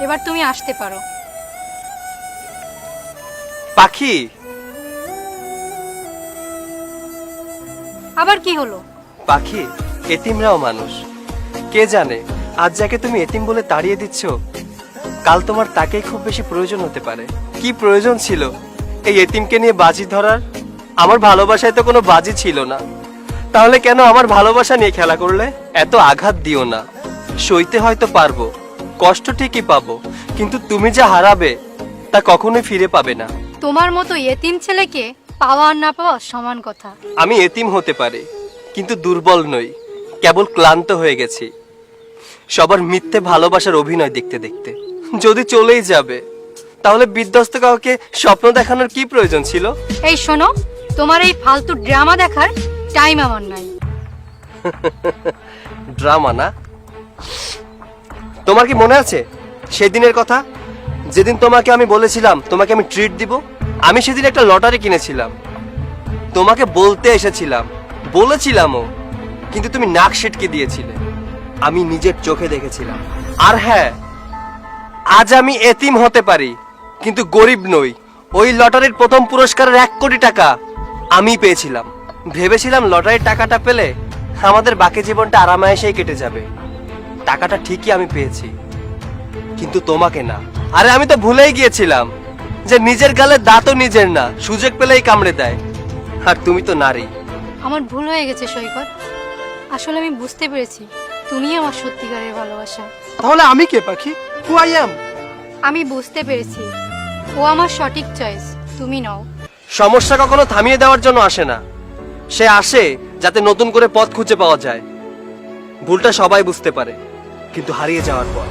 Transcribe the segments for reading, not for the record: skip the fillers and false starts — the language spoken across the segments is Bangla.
এবার তুমি আসতে পারো। পাখি, আবার কি হলো? পাখি, এতিমরাও মানুষ। কে জানে আজ যাকে তুমি এতিম বলে তাড়িয়ে দিচ্ছ, কাল তোমার তাকেই খুব বেশি প্রয়োজন হতে পারে। কি প্রয়োজন ছিল এই এতিমকে নিয়ে বাজি ধরার? আমার ভালোবাসায় তো কোনো বাজি ছিল না, তাহলে কেন আমার ভালোবাসা নিয়ে খেলা করলে? এত আঘাত দিও না। সইতে হয়তো পারবো, কষ্ট ঠিকই পাবো, কিন্তু তুমি যা হারাবে তা কখনোই ফিরে পাবে না। তোমার মতো এতিম ছেলেকে পাওয়া আর না পাওয়া সমান কথা। আমি এতিম হতে পারি, কিন্তু দুর্বল নই, কেবল ক্লান্ত হয়ে গেছি সবার মিথ্যে ভালোবাসার অভিনয় দেখতে দেখতে। যদি চলেই যাবে তাহলে বিধ্বস্ত কাউকে স্বপ্ন দেখানোর কি প্রয়োজন ছিল? এই শোনো, তোমার এই ফালতু ড্রামা দেখার টাইম আমার নাই। ড্রামা না? তোমার কি মনে আছে সেদিনের কথা, যেদিন তোমাকে আমি বলেছিলাম তোমাকে আমি ট্রিট দিব? আমি সেদিন একটা লটারি কিনেছিলাম, তোমাকে বলতে এসেছিলাম, বলেছিলামও, কিন্তু তুমি নাক সিটকে দিয়েছিলে। আমি নিজের চোখে দেখেছিলাম। আর হ্যাঁ, আজ আমি এতিম হতে পারি, কিন্তু গরিব নই। ওই লটারির প্রথম পুরস্কারের 1 কোটি টাকা আমি পেয়েছিলাম। ভেবেছিলাম লটারির টাকাটা পেলে আমাদের বাকি জীবনটা আরামায়েশেই কেটে যাবে। টাকাটা ঠিকই আমি পেয়েছি, কিন্তু তোমাকে না। আরে আমি তো ভুলেই গিয়েছিলাম যে নিজের গালে দাঁতও নিজের না, সুযোগ পেলেই কামড়ে দেয়। আর তুমি তো নারী। আমার ভুল হয়ে গেছে সৈকত, আসলে আমি বুঝতে পেরেছি তুমি আমার সত্যিকারের ভালোবাসা। তাহলে আমি কে পাখি? Who I am? আমি বুঝতে পেরেছি ও আমার সঠিক চয়েস, তুমি নও। সমস্যা কখনো থামিয়ে দেওয়ার জন্য আসে না, সে আসে যাতে নতুন করে পথ খুঁজে পাওয়া যায়। ভুলটা সবাই বুঝতে পারে, কিন্তু হারিয়ে যাওয়ার পর।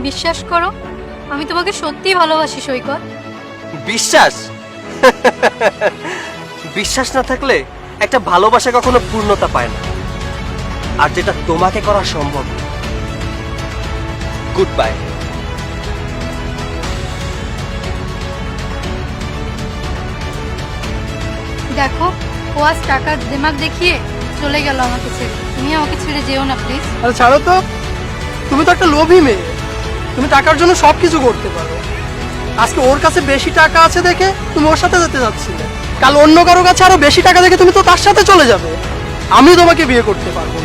বিশ্বাস করো, আমি তোমাকে সত্যিই ভালোবাসি সৈকত। বিশ্বাস? বিশ্বাস না থাকলে একটা ভালোবাসা কখনো পূর্ণতা পায় না, আর যেটা তোমাকে করা সম্ভব। Good bye. দেখো, ও আজ টাকার দিমাগ দেখিয়ে চলে গেল আমাকে ছেড়ে। তুমি আমাকে ছেড়ে যেও না প্লিজ। আরে ছাড়ো তো, তুমি তো একটা লোভী মেয়ে, তুমি টাকার জন্য সবকিছু করতে পারো। আজকে ওর কাছে বেশি টাকা আছে দেখে তুমি ওর সাথে যেতে যাচ্ছিলে, কাল অন্য কারো কাছে আরো বেশি টাকা দেখে তুমি তো তার সাথে চলে যাবে। আমি তোমাকে বিয়ে করতে পারবো